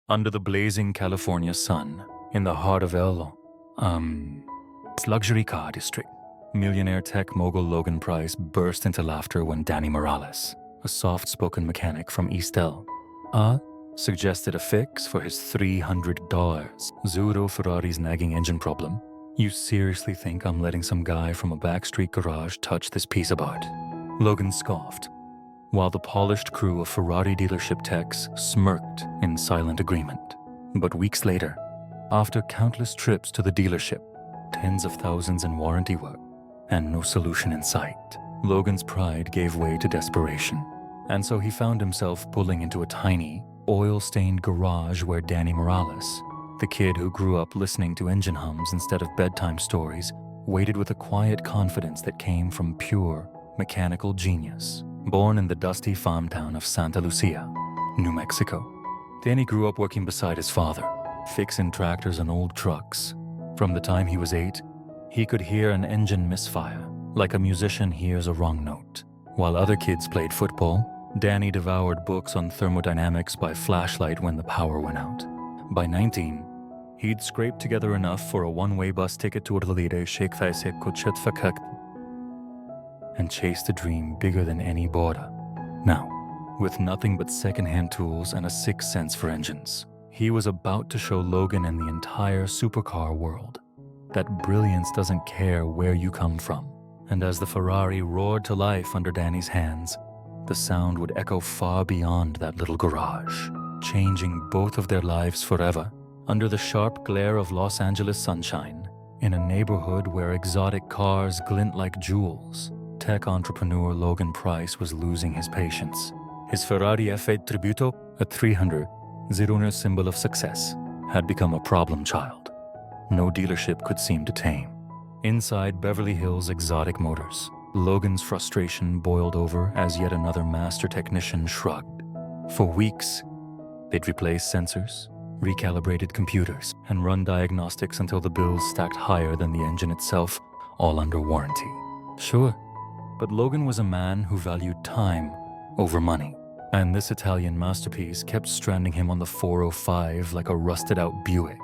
Under the blazing California sun, in the heart of its luxury car district, millionaire tech mogul Logan Price burst into laughter when Danny Morales, a soft-spoken mechanic from East LA.But, suggested a fix for his $300 Zuro Ferrari's nagging engine problem. You seriously think I'm letting some guy from a backstreet garage touch this piece of art? Logan scoffed, while the polished crew of Ferrari dealership techs smirked in silent agreement. But weeks later, after countless trips to the dealership, tens of thousands in warranty work, and no solution in sight, Logan's pride gave way to desperation. And so he found himself pulling into a tiny, oil-stained garage where Danny Morales, the kid who grew up listening to engine hums instead of bedtime stories, waited with a quiet confidence that came from pure, mechanical genius. Born in the dusty farm town of Santa Lucia, New Mexico, Danny grew up working beside his father, fixing tractors and old trucks. From the time he was 8, he could hear an engine misfire, like a musician hears a wrong note. While other kids played football, Danny devoured books on thermodynamics by flashlight when the power went out. By 19, he'd scraped together enough for a one-way bus ticket to Orlide, and chased a dream bigger than any border. Now, with nothing but second-hand tools and a sixth sense for engines, he was about to show Logan and the entire supercar world that brilliance doesn't care where you come from. And as the Ferrari roared to life under Danny's hands, the sound would echo far beyond that little garage, changing both of their lives forever. Under the sharp glare of Los Angeles sunshine, in a neighborhood where exotic cars glint like jewels, tech entrepreneur Logan Price was losing his patience. His Ferrari F8 Tributo, a 300, Zero symbol of success, had become a problem child no dealership could seem to tame. Inside Beverly Hills Exotic Motors, Logan's frustration boiled over as yet another master technician shrugged. For weeks, they'd replace sensors, recalibrated computers, and run diagnostics until the bills stacked higher than the engine itself, all under warranty. Sure, but Logan was a man who valued time over money, and this Italian masterpiece kept stranding him on the 405 like a rusted-out Buick.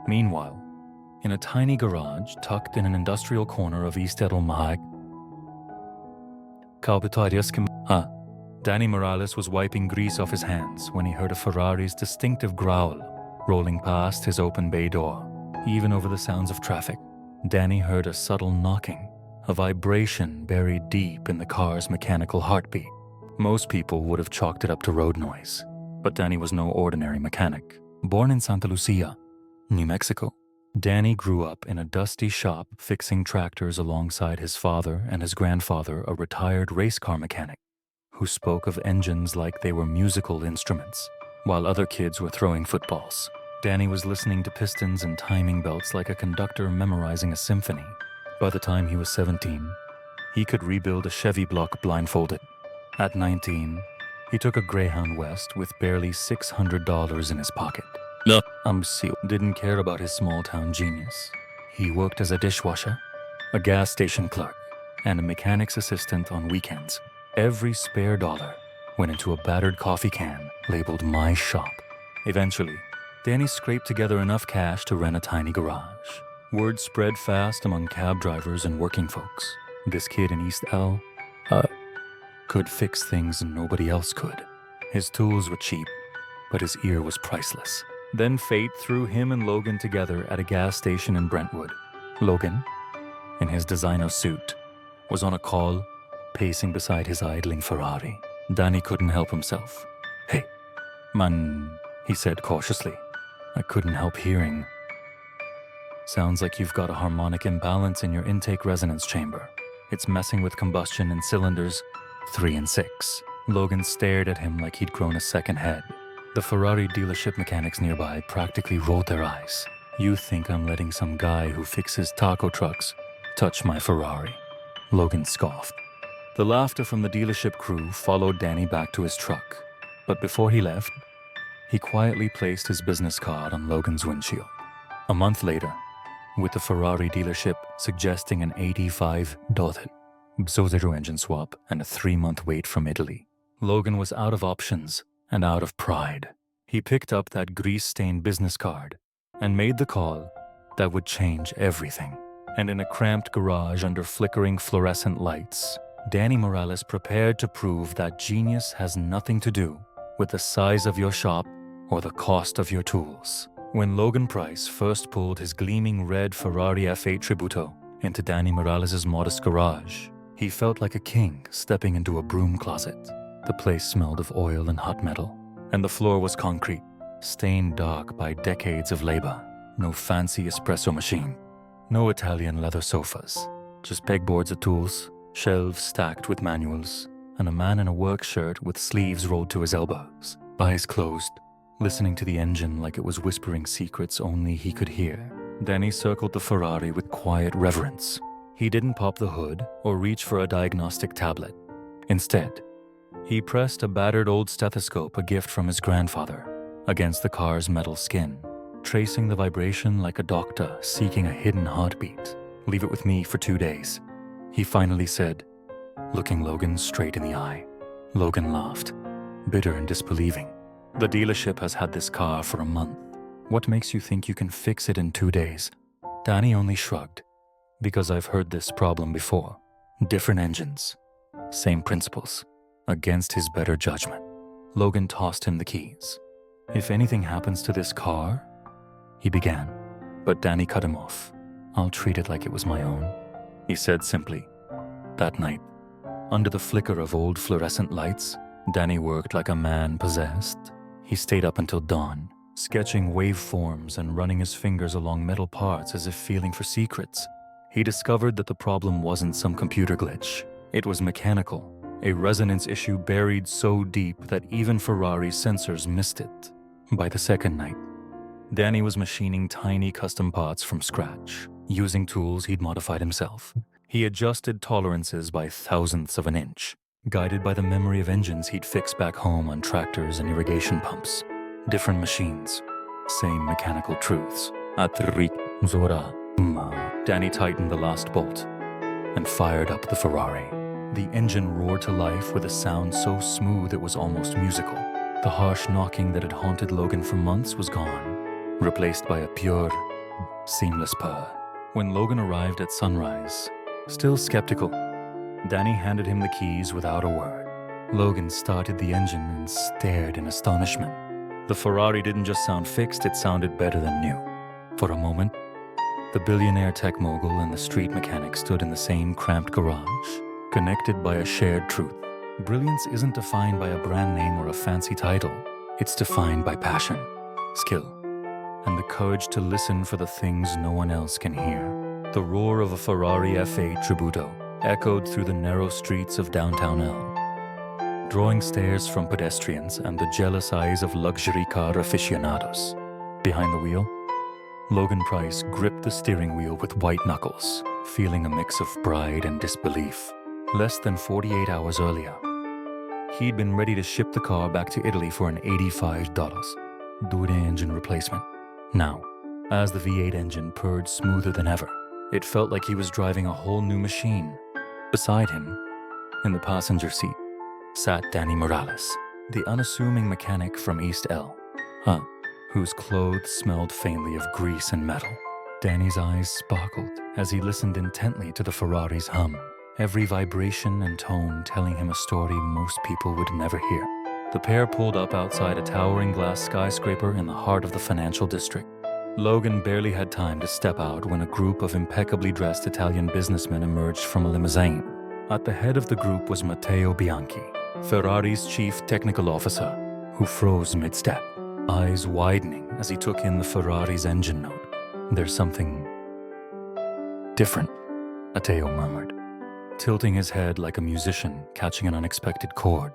Meanwhile, in a tiny garage tucked in an industrial corner of East LA.But, Danny Morales was wiping grease off his hands when he heard a Ferrari's distinctive growl rolling past his open bay door. Even over the sounds of traffic, Danny heard a subtle knocking, a vibration buried deep in the car's mechanical heartbeat. Most people would have chalked it up to road noise, but Danny was no ordinary mechanic. Born in Santa Lucia, New Mexico, Danny grew up in a dusty shop fixing tractors alongside his father and his grandfather, a retired race car mechanic, who spoke of engines like they were musical instruments, while other kids were throwing footballs. Danny was listening to pistons and timing belts like a conductor memorizing a symphony. By the time he was 17, he could rebuild a Chevy block blindfolded. At 19, he took a Greyhound West with barely $600 in his pocket. No. Didn't care about his small-town genius. He worked as a dishwasher, a gas station clerk, and a mechanic's assistant on weekends. Every spare dollar went into a battered coffee can labeled "My Shop." Eventually, Danny scraped together enough cash to rent a tiny garage. Word spread fast among cab drivers and working folks. This kid in East LA.But could fix things nobody else could. His tools were cheap, but his ear was priceless. Then fate threw him and Logan together at a gas station in Brentwood. Logan, in his designer suit, was on a call, pacing beside his idling Ferrari. Danny couldn't help himself. "Hey, man," he said cautiously. "I couldn't help hearing. Sounds like you've got a harmonic imbalance in your intake resonance chamber. It's messing with combustion in cylinders 3 and 6. Logan stared at him like he'd grown a second head. The Ferrari dealership mechanics nearby practically rolled their eyes. "You think I'm letting some guy who fixes taco trucks touch my Ferrari?" Logan scoffed. The laughter from the dealership crew followed Danny back to his truck. But before he left, he quietly placed his business card on Logan's windshield. A month later, with the Ferrari dealership suggesting an $85 Zero engine swap and a 3-month wait from Italy, Logan was out of options and out of pride. He picked up that grease-stained business card and made the call that would change everything. And in a cramped garage under flickering fluorescent lights, Danny Morales prepared to prove that genius has nothing to do with the size of your shop or the cost of your tools. When Logan Price first pulled his gleaming red Ferrari F8 Tributo into Danny Morales' modest garage, he felt like a king stepping into a broom closet. The place smelled of oil and hot metal, and the floor was concrete, stained dark by decades of labor. No fancy espresso machine, no Italian leather sofas, just pegboards of tools, shelves stacked with manuals, and a man in a work shirt with sleeves rolled to his elbows, eyes closed, listening to the engine like it was whispering secrets only he could hear. Danny circled the Ferrari with quiet reverence. He didn't pop the hood or reach for a diagnostic tablet. Instead, he pressed a battered old stethoscope, a gift from his grandfather, against the car's metal skin, tracing the vibration like a doctor seeking a hidden heartbeat. "Leave it with me for 2 days," he finally said, looking Logan straight in the eye. Logan laughed, bitter and disbelieving. "The dealership has had this car for a month. What makes you think you can fix it in 2 days?" Danny only shrugged. "Because I've heard this problem before. Different engines, same principles." Against his better judgment, Logan tossed him the keys. "If anything happens to this car," he began, but Danny cut him off. "I'll treat it like it was my own," he said simply. That night, under the flicker of old fluorescent lights, Danny worked like a man possessed. He stayed up until dawn, sketching waveforms and running his fingers along metal parts as if feeling for secrets. He discovered that the problem wasn't some computer glitch. It was mechanical, a resonance issue buried so deep that even Ferrari's sensors missed it. By the second night, Danny was machining tiny custom parts from scratch, using tools he'd modified himself. He adjusted tolerances by thousandths of an inch, guided by the memory of engines he'd fixed back home on tractors and irrigation pumps. Different machines, same mechanical truths. Danny tightened the last bolt and fired up the Ferrari. The engine roared to life with a sound so smooth it was almost musical. The harsh knocking that had haunted Logan for months was gone, replaced by a pure, seamless purr. When Logan arrived at sunrise, still skeptical, Danny handed him the keys without a word. Logan started the engine and stared in astonishment. The Ferrari didn't just sound fixed, it sounded better than new. For a moment, the billionaire tech mogul and the street mechanic stood in the same cramped garage, connected by a shared truth. Brilliance isn't defined by a brand name or a fancy title. It's defined by passion, skill, and the courage to listen for the things no one else can hear. The roar of a Ferrari F8 Tributo echoed through the narrow streets of downtown LA, drawing stares from pedestrians and the jealous eyes of luxury car aficionados. Behind the wheel, Logan Price gripped the steering wheel with white knuckles, feeling a mix of pride and disbelief. Less than 48 hours earlier, he'd been ready to ship the car back to Italy for an $85 Dure engine replacement. Now, as the V8 engine purred smoother than ever, it felt like he was driving a whole new machine. Beside him, in the passenger seat, sat Danny Morales, the unassuming mechanic from East L.A.But, whose clothes smelled faintly of grease and metal. Danny's eyes sparkled as he listened intently to the Ferrari's hum, every vibration and tone telling him a story most people would never hear. The pair pulled up outside a towering glass skyscraper in the heart of the financial district. Logan barely had time to step out when a group of impeccably dressed Italian businessmen emerged from a limousine. At the head of the group was Matteo Bianchi, Ferrari's chief technical officer, who froze mid-step, eyes widening as he took in the Ferrari's engine note. "There's something different," Matteo murmured, tilting his head like a musician catching an unexpected chord.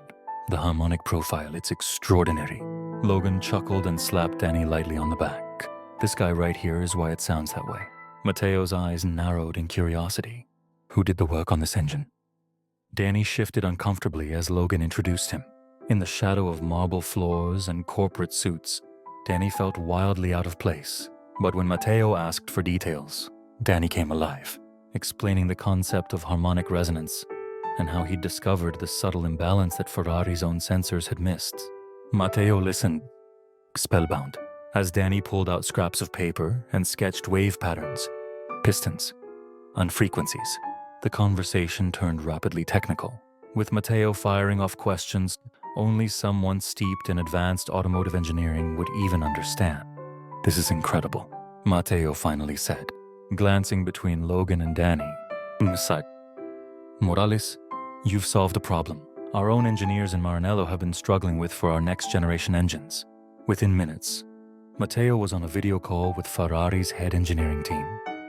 "The harmonic profile, it's extraordinary." Logan chuckled and slapped Danny lightly on the back. "This guy right here is why it sounds that way." Matteo's eyes narrowed in curiosity. "Who did the work on this engine?" Danny shifted uncomfortably as Logan introduced him. In the shadow of marble floors and corporate suits, Danny felt wildly out of place. But when Matteo asked for details, Danny came alive, explaining the concept of harmonic resonance and how he'd discovered the subtle imbalance that Ferrari's own sensors had missed. Matteo listened, spellbound as Danny pulled out scraps of paper and sketched wave patterns, pistons, and frequencies. The conversation turned rapidly technical, with Matteo firing off questions only someone steeped in advanced automotive engineering would even understand. "This is incredible," Matteo finally said, glancing between Logan and Danny. "Mr. Morales, you've solved a problem our own engineers in Maranello have been struggling with for our next-generation engines." Within minutes, Matteo was on a video call with Ferrari's head engineering team,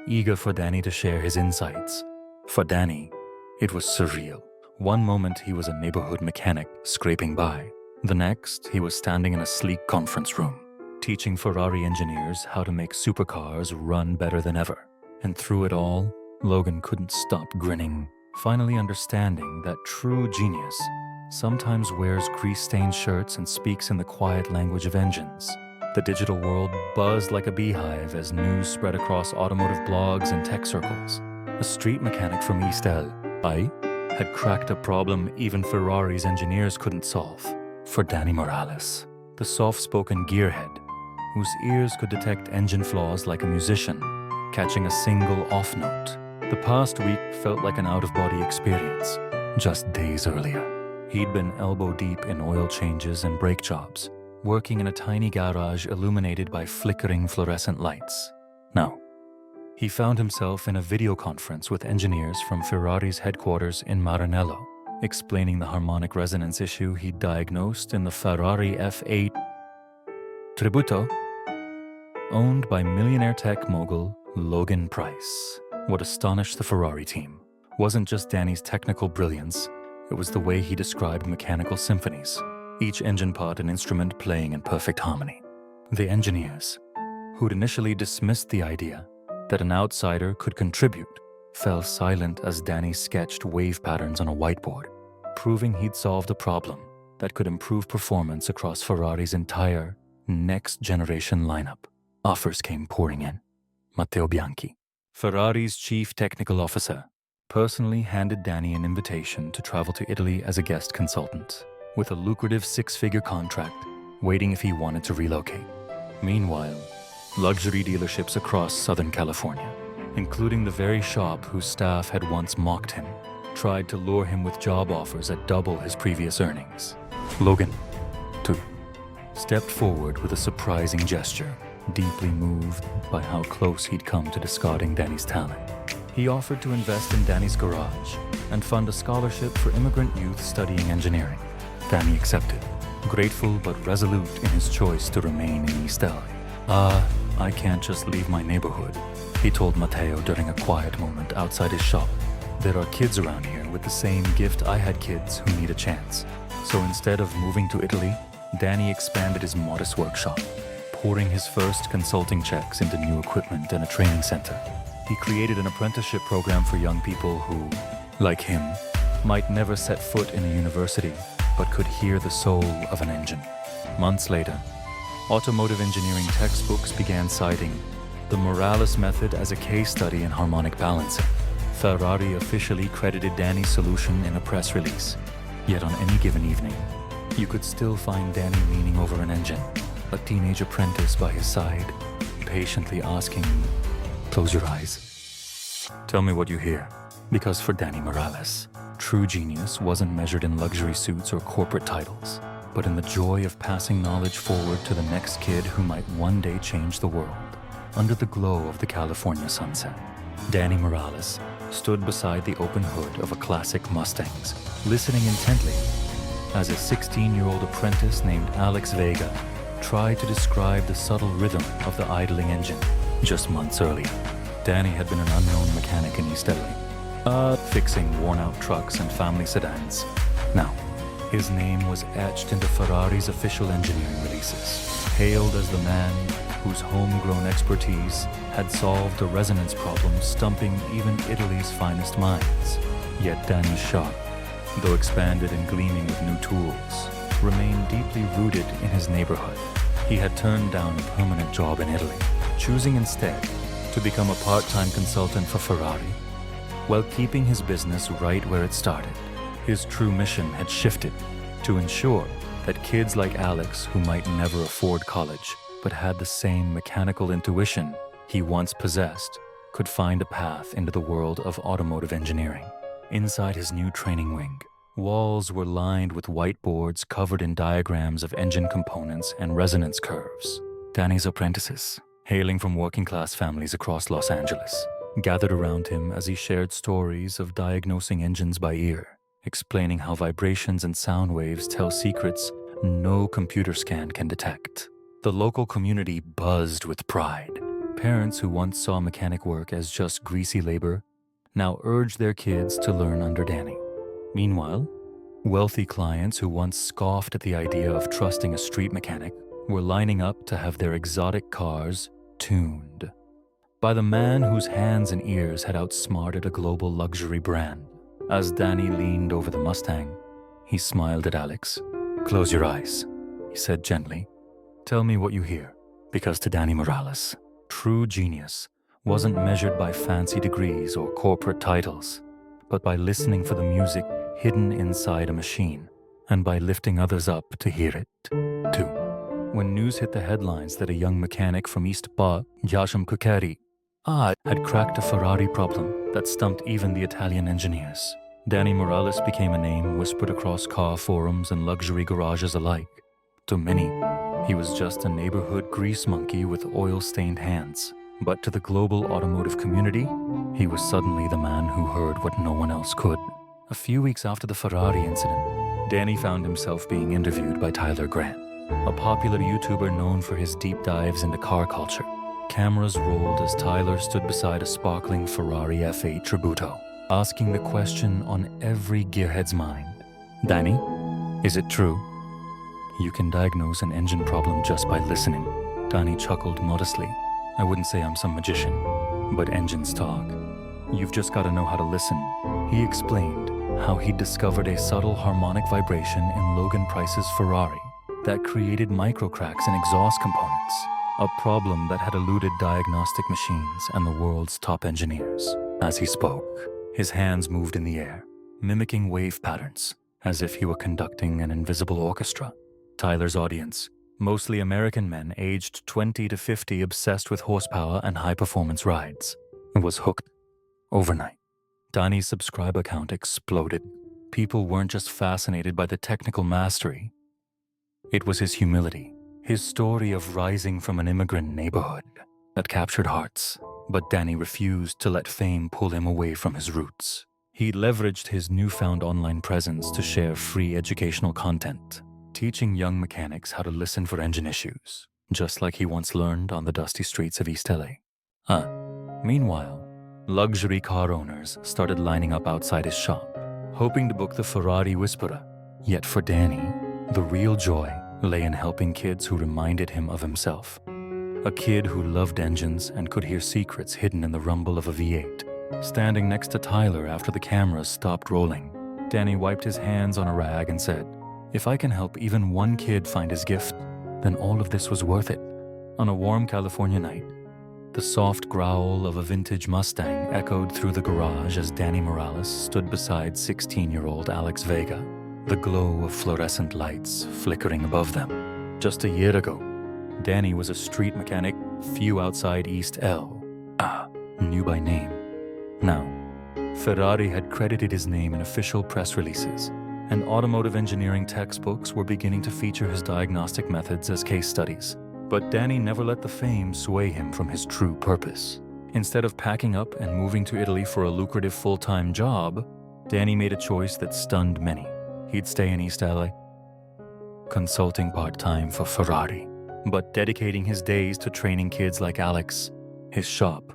eager for Danny to share his insights. For Danny, it was surreal. One moment he was a neighborhood mechanic scraping by. The next, he was standing in a sleek conference room, teaching Ferrari engineers how to make supercars run better than ever. And through it all, Logan couldn't stop grinning, finally understanding that true genius sometimes wears grease-stained shirts and speaks in the quiet language of engines. The digital world buzzed like a beehive as news spread across automotive blogs and tech circles. A street mechanic from East LA.But had cracked a problem even Ferrari's engineers couldn't solve. For Danny Morales, the soft-spoken gearhead, whose ears could detect engine flaws like a musician, catching a single off note. The past week felt like an out-of-body experience. Just days earlier, he'd been elbow-deep in oil changes and brake jobs, working in a tiny garage illuminated by flickering fluorescent lights. Now, he found himself in a video conference with engineers from Ferrari's headquarters in Maranello, explaining the harmonic resonance issue he'd diagnosed in the Ferrari F8 Tributo, owned by millionaire tech mogul Logan Price. What astonished the Ferrari team wasn't just Danny's technical brilliance, it was the way he described mechanical symphonies, each engine part and instrument playing in perfect harmony. The engineers, who'd initially dismissed the idea that an outsider could contribute, fell silent as Danny sketched wave patterns on a whiteboard, proving he'd solved a problem that could improve performance across Ferrari's entire next-generation lineup. Offers came pouring in. Matteo Bianchi, Ferrari's chief technical officer, personally handed Danny an invitation to travel to Italy as a guest consultant, with a lucrative six-figure contract waiting if he wanted to relocate. Meanwhile, luxury dealerships across Southern California, including the very shop whose staff had once mocked him, tried to lure him with job offers at double his previous earnings. Logan, too, stepped forward with a surprising gesture, deeply moved by how close he'd come to discarding Danny's talent. He offered to invest in Danny's garage and fund a scholarship for immigrant youth studying engineering. Danny accepted, grateful but resolute in his choice to remain in East LA. I can't just leave my neighborhood," he told Matteo during a quiet moment outside his shop. "There are kids around here with the same gift I had kids who need a chance." So instead of moving to Italy, Danny expanded his modest workshop, pouring his first consulting checks into new equipment and a training center. He created an apprenticeship program for young people who, like him, might never set foot in a university but could hear the soul of an engine. Months later, automotive engineering textbooks began citing the Morales method as a case study in harmonic balancing. Ferrari officially credited Danny's solution in a press release. Yet on any given evening, you could still find Danny leaning over an engine, a teenage apprentice by his side, patiently asking, "Close your eyes. Tell me what you hear." Because for Danny Morales, true genius wasn't measured in luxury suits or corporate titles, but in the joy of passing knowledge forward to the next kid who might one day change the world. Under the glow of the California sunset, Danny Morales stood beside the open hood of a classic Mustangs, listening intently as a 16-year-old apprentice named Alex Vega tried to describe the subtle rhythm of the idling engine. Just months earlier, Danny had been an unknown mechanic in East LA, fixing worn-out trucks and family sedans. Now, his name was etched into Ferrari's official engineering releases, hailed as the man whose homegrown expertise had solved a resonance problem stumping even Italy's finest minds. Yet Danny's shop, though expanded and gleaming with new tools, remained deeply rooted in his neighborhood. He had turned down a permanent job in Italy, choosing instead to become a part-time consultant for Ferrari, while keeping his business right where it started. His true mission had shifted to ensure that kids like Alex, who might never afford college, but had the same mechanical intuition he once possessed, could find a path into the world of automotive engineering. Inside his new training wing, walls were lined with whiteboards covered in diagrams of engine components and resonance curves. Danny's apprentices, hailing from working-class families across Los Angeles, gathered around him as he shared stories of diagnosing engines by ear, explaining how vibrations and sound waves tell secrets no computer scan can detect. The local community buzzed with pride. Parents who once saw mechanic work as just greasy labor now urged their kids to learn under Danny. Meanwhile, wealthy clients who once scoffed at the idea of trusting a street mechanic were lining up to have their exotic cars tuned by the man whose hands and ears had outsmarted a global luxury brand. As Danny leaned over the Mustang, he smiled at Alex. "Close your eyes," he said gently. "Tell me what you hear." Because to Danny Morales, true genius wasn't measured by fancy degrees or corporate titles, but by listening for the music hidden inside a machine and by lifting others up to hear it, too. When news hit the headlines that a young mechanic from East LA.But, had cracked a Ferrari problem that stumped even the Italian engineers, Danny Morales became a name whispered across car forums and luxury garages alike. To many, he was just a neighborhood grease monkey with oil-stained hands. But to the global automotive community, he was suddenly the man who heard what no one else could. A few weeks after the Ferrari incident, Danny found himself being interviewed by Tyler Grant, a popular YouTuber known for his deep dives into car culture. Cameras rolled as Tyler stood beside a sparkling Ferrari F8 Tributo, asking the question on every gearhead's mind. "Danny, is it true you can diagnose an engine problem just by listening?" Danny chuckled modestly. "I wouldn't say I'm some magician, but engines talk. You've just got to know how to listen." He explained how he'd discovered a subtle harmonic vibration in Logan Price's Ferrari that created microcracks in exhaust components, a problem that had eluded diagnostic machines and the world's top engineers. As he spoke, his hands moved in the air, mimicking wave patterns, as if he were conducting an invisible orchestra. Tyler's audience, mostly American men aged 20 to 50 obsessed with horsepower and high-performance rides, was hooked overnight. Danny's subscriber count exploded. People weren't just fascinated by the technical mastery. It was his humility, his story of rising from an immigrant neighborhood, that captured hearts. But Danny refused to let fame pull him away from his roots. He leveraged his newfound online presence to share free educational content, teaching young mechanics how to listen for engine issues, just like he once learned on the dusty streets of East LA. Meanwhile, luxury car owners started lining up outside his shop, hoping to book the Ferrari Whisperer. Yet for Danny, the real joy lay in helping kids who reminded him of himself. A kid who loved engines and could hear secrets hidden in the rumble of a V8. Standing next to Tyler after the cameras stopped rolling, Danny wiped his hands on a rag and said, "If I can help even one kid find his gift, then all of this was worth it." On a warm California night, the soft growl of a vintage Mustang echoed through the garage as Danny Morales stood beside 16-year-old Alex Vega, the glow of fluorescent lights flickering above them. Just a year ago, Danny was a street mechanic few outside East LA, knew by name. Now, Ferrari had credited his name in official press releases, and automotive engineering textbooks were beginning to feature his diagnostic methods as case studies. But Danny never let the fame sway him from his true purpose. Instead of packing up and moving to Italy for a lucrative full-time job, Danny made a choice that stunned many. He'd stay in East LA, consulting part-time for Ferrari, but dedicating his days to training kids like Alex. His shop,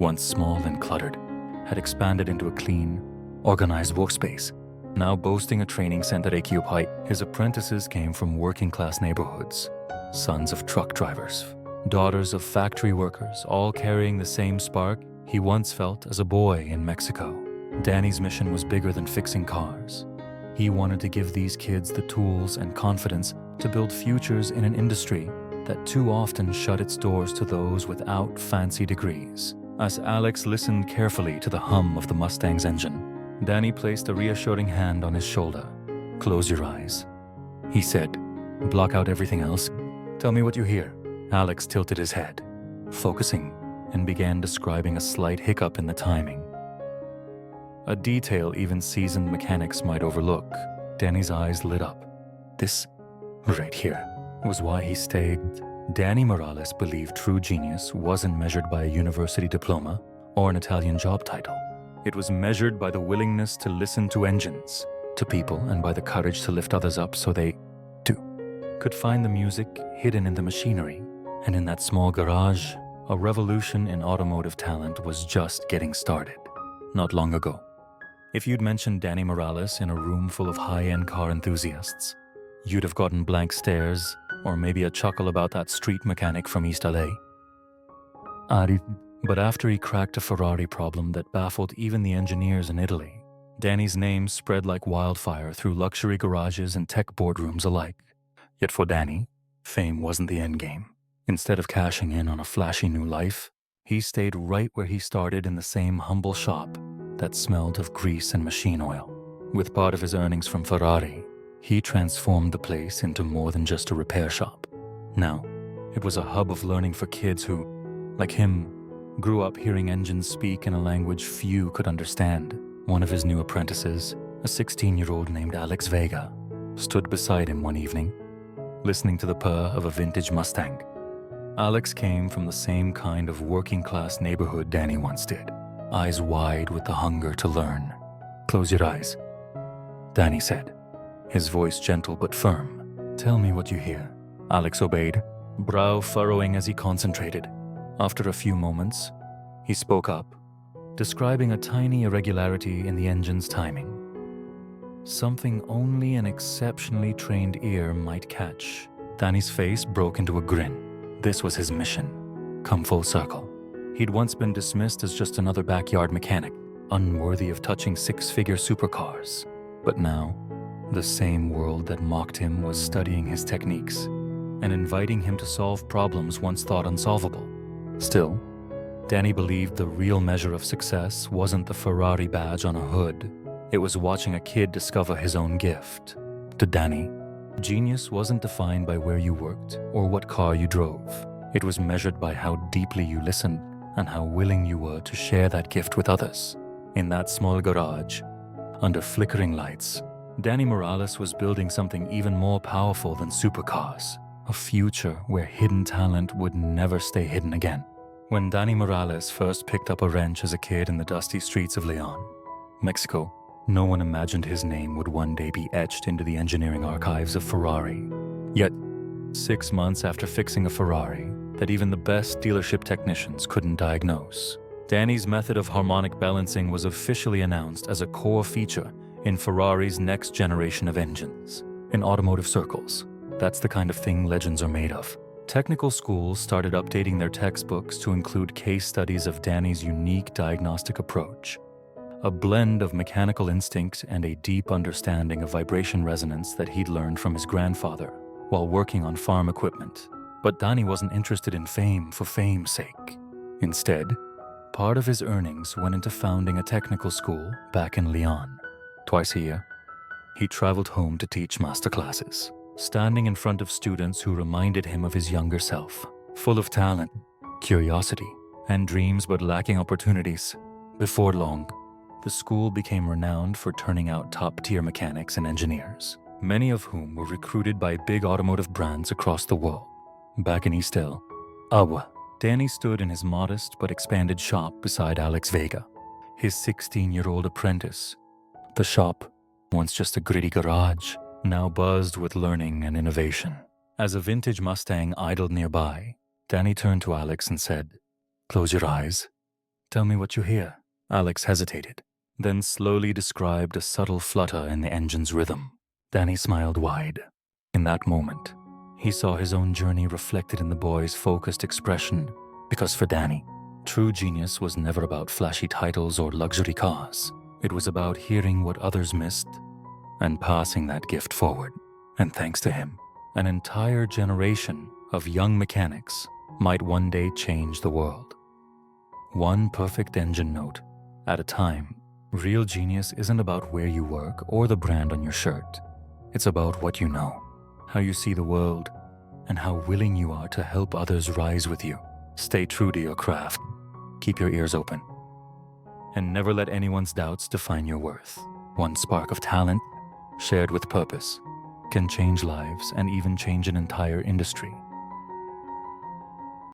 once small and cluttered, had expanded into a clean, organized workspace. Now boasting a training center occupied, his apprentices came from working-class neighborhoods, sons of truck drivers, daughters of factory workers, all carrying the same spark he once felt as a boy in Mexico. Danny's mission was bigger than fixing cars. He wanted to give these kids the tools and confidence to build futures in an industry that too often shut its doors to those without fancy degrees. As Alex listened carefully to the hum of the Mustang's engine, Danny placed a reassuring hand on his shoulder. "Close your eyes," he said, Block out everything else. Tell me what you hear. Alex tilted his head, focusing, and began describing a slight hiccup in the timing. A detail even seasoned mechanics might overlook. Danny's eyes lit up. This, right here, was why he stayed. Danny Morales believed true genius wasn't measured by a university diploma or an Italian job title. It was measured by the willingness to listen to engines, to people, and by the courage to lift others up so they, too, could find the music hidden in the machinery. And in that small garage, a revolution in automotive talent was just getting started. Not long ago, if you'd mentioned Danny Morales in a room full of high-end car enthusiasts, you'd have gotten blank stares or maybe a chuckle about that street mechanic from East LA. But after he cracked a Ferrari problem that baffled even the engineers in Italy, Danny's name spread like wildfire through luxury garages and tech boardrooms alike. Yet for Danny, fame wasn't the endgame. Instead of cashing in on a flashy new life, he stayed right where he started, in the same humble shop that smelled of grease and machine oil. With part of his earnings from Ferrari, he transformed the place into more than just a repair shop. Now, it was a hub of learning for kids who, like him, grew up hearing engines speak in a language few could understand. One of his new apprentices, a 16-year-old named Alex Vega, stood beside him one evening, listening to the purr of a vintage Mustang. Alex came from the same kind of working-class neighborhood Danny once did, eyes wide with the hunger to learn. "Close your eyes," Danny said, his voice gentle but firm. "Tell me what you hear." Alex obeyed, brow furrowing as he concentrated. After a few moments, he spoke up, describing a tiny irregularity in the engine's timing. Something only an exceptionally trained ear might catch. Danny's face broke into a grin. This was his mission, come full circle. He'd once been dismissed as just another backyard mechanic, unworthy of touching six-figure supercars. But now, the same world that mocked him was studying his techniques and inviting him to solve problems once thought unsolvable. Still, Danny believed the real measure of success wasn't the Ferrari badge on a hood. It was watching a kid discover his own gift. To Danny, genius wasn't defined by where you worked or what car you drove. It was measured by how deeply you listened and how willing you were to share that gift with others. In that small garage, under flickering lights, Danny Morales was building something even more powerful than supercars, a future where hidden talent would never stay hidden again. When Danny Morales first picked up a wrench as a kid in the dusty streets of Leon, Mexico, no one imagined his name would one day be etched into the engineering archives of Ferrari. Yet, 6 months after fixing a Ferrari that even the best dealership technicians couldn't diagnose, Danny's method of harmonic balancing was officially announced as a core feature in Ferrari's next generation of engines. In automotive circles, that's the kind of thing legends are made of. Technical schools started updating their textbooks to include case studies of Danny's unique diagnostic approach, a blend of mechanical instinct and a deep understanding of vibration resonance that he'd learned from his grandfather while working on farm equipment. But Danny wasn't interested in fame for fame's sake. Instead, part of his earnings went into founding a technical school back in Leon. Twice a year, he traveled home to teach masterclasses, standing in front of students who reminded him of his younger self, full of talent, curiosity, and dreams but lacking opportunities. Before long, the school became renowned for turning out top-tier mechanics and engineers, many of whom were recruited by big automotive brands across the world. Back in East LA.But, Danny stood in his modest but expanded shop beside Alex Vega, his 16-year-old apprentice. The shop, once just a gritty garage, now buzzed with learning and innovation. As a vintage Mustang idled nearby, Danny turned to Alex and said, "Close your eyes. Tell me what you hear." Alex hesitated, then slowly described a subtle flutter in the engine's rhythm. Danny smiled wide. In that moment, he saw his own journey reflected in the boy's focused expression, because for Danny, true genius was never about flashy titles or luxury cars. It was about hearing what others missed and passing that gift forward. And thanks to him, an entire generation of young mechanics might one day change the world. One perfect engine note at a time. Real genius isn't about where you work or the brand on your shirt. It's about what you know. how you see the world, and how willing you are to help others rise with you. Stay true to your craft. Keep your ears open. And never let anyone's doubts define your worth. One spark of talent, shared with purpose, can change lives and even change an entire industry.